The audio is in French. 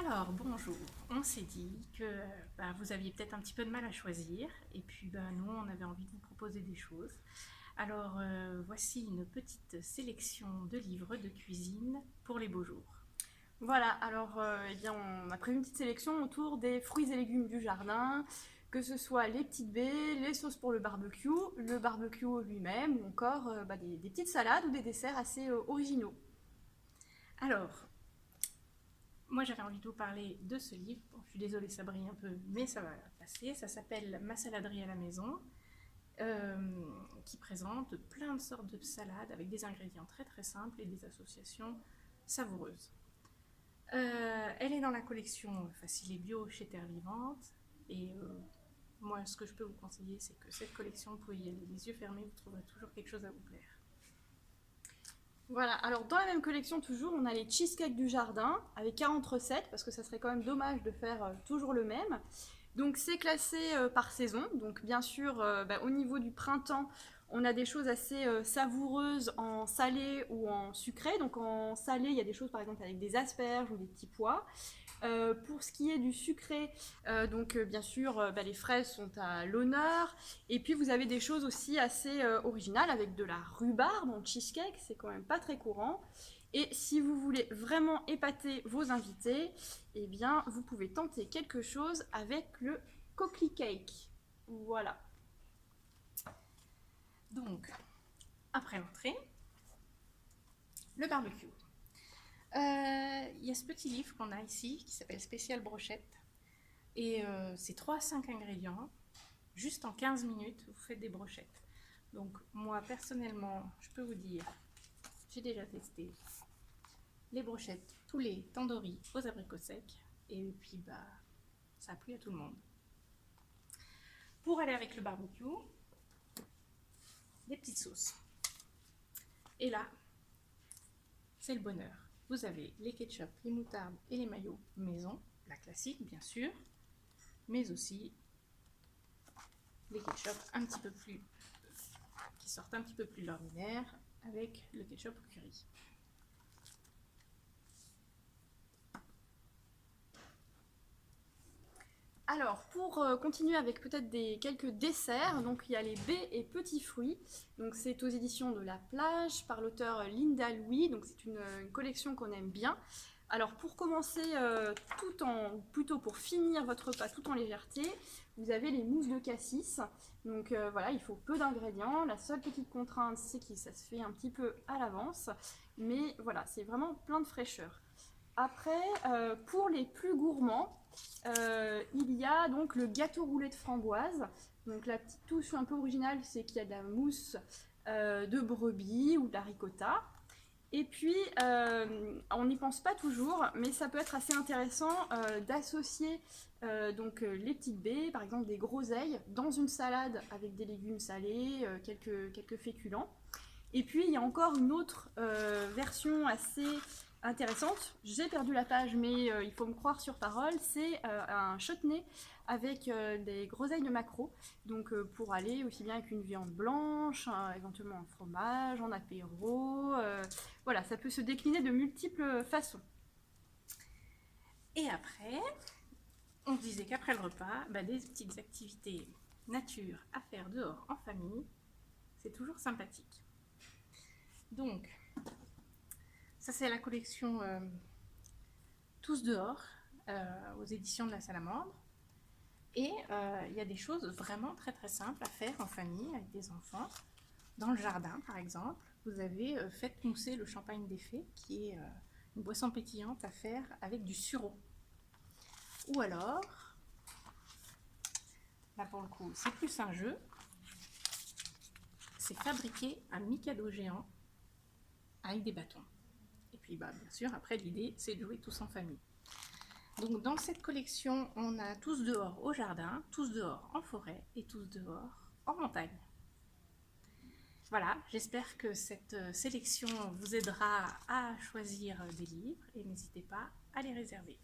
Alors, bonjour. On s'est dit que vous aviez peut-être un petit peu de mal à choisir, et puis nous, on avait envie de vous proposer des choses. Alors, voici une petite sélection de livres de cuisine pour les beaux jours. Voilà, alors on a prévu une petite sélection autour des fruits et légumes du jardin, que ce soit les petites baies, les sauces pour le barbecue lui-même, ou encore des petites salades ou des desserts assez originaux. Alors, moi j'avais envie de vous parler de ce livre. Bon, je suis désolée, ça brille un peu, mais ça va passer. Ça s'appelle Ma saladerie à la maison, euh, qui présente plein de sortes de salades avec des ingrédients très très simples et des associations savoureuses. Elle est dans la collection Facile et Bio chez Terre Vivante. Et moi, ce que je peux vous conseiller, c'est que cette collection, vous pouvez y aller les yeux fermés, vous trouverez toujours quelque chose à vous plaire. Voilà, alors dans la même collection toujours, on a les cheesecakes du jardin avec 40 recettes, parce que ça serait quand même dommage de faire toujours le même. Donc c'est classé par saison, donc bien sûr au niveau du printemps, on a des choses assez savoureuses en salé ou en sucré. Donc en salé, il y a des choses par exemple avec des asperges ou des petits pois. Pour ce qui est du sucré, bien sûr, les fraises sont à l'honneur. Et puis vous avez des choses aussi assez originales avec de la rhubarbe en cheesecake, c'est quand même pas très courant. Et si vous voulez vraiment épater vos invités, eh bien vous pouvez tenter quelque chose avec le coquille cake. Voilà. Donc, après l'entrée, le barbecue. Il y a ce petit livre qu'on a ici qui s'appelle Spécial Brochette. Et c'est 3 à 5 ingrédients. Juste en 15 minutes, vous faites des brochettes. Donc, moi, personnellement, je peux vous dire, j'ai déjà testé les brochettes poulet tandoori aux abricots secs. Et puis, ça a plu à tout le monde. Pour aller avec le barbecue, des petites sauces. Et là, c'est le bonheur. Vous avez les ketchup, les moutardes et les maillots maison, la classique bien sûr, mais aussi les ketchup un petit peu plus qui sortent un petit peu plus de l'ordinaire avec le ketchup au curry. Alors, pour continuer avec peut-être quelques desserts, donc il y a les baies et petits fruits. Donc c'est aux éditions de La Plage par l'auteur Linda Louis. Donc c'est une collection qu'on aime bien. Alors pour commencer, plutôt pour finir votre repas tout en légèreté, vous avez les mousses de cassis. Donc voilà, il faut peu d'ingrédients. La seule petite contrainte, c'est que ça se fait un petit peu à l'avance. Mais voilà, c'est vraiment plein de fraîcheur. Après, pour les plus gourmands, il y a donc le gâteau roulé de framboise. Donc la petite touche un peu originale, c'est qu'il y a de la mousse de brebis ou de la ricotta. Et puis, on n'y pense pas toujours, mais ça peut être assez intéressant d'associer les petites baies, par exemple des groseilles, dans une salade avec des légumes salés, quelques féculents. Et puis, il y a encore une autre version assez intéressante. J'ai perdu la page, mais il faut me croire sur parole. C'est un chutney avec des groseilles de maquereau. Donc, pour aller aussi bien avec une viande blanche, éventuellement un fromage, en apéro. Voilà, ça peut se décliner de multiples façons. Et après, on se disait qu'après le repas, des petites activités nature à faire dehors en famille, c'est toujours sympathique. Donc, ça c'est la collection Tous dehors aux éditions de la Salamandre. Et il y a des choses vraiment très très simples à faire en famille avec des enfants. Dans le jardin, par exemple, vous avez fait mousser le champagne des fées, qui est une boisson pétillante à faire avec du sureau. Ou alors, là pour le coup, c'est plus un jeu, c'est fabriquer un mikado géant avec des bâtons. Et puis, bien sûr, après, l'idée, c'est de jouer tous en famille. Donc, dans cette collection, on a tous dehors au jardin, tous dehors en forêt et tous dehors en montagne. Voilà, j'espère que cette sélection vous aidera à choisir des livres et n'hésitez pas à les réserver.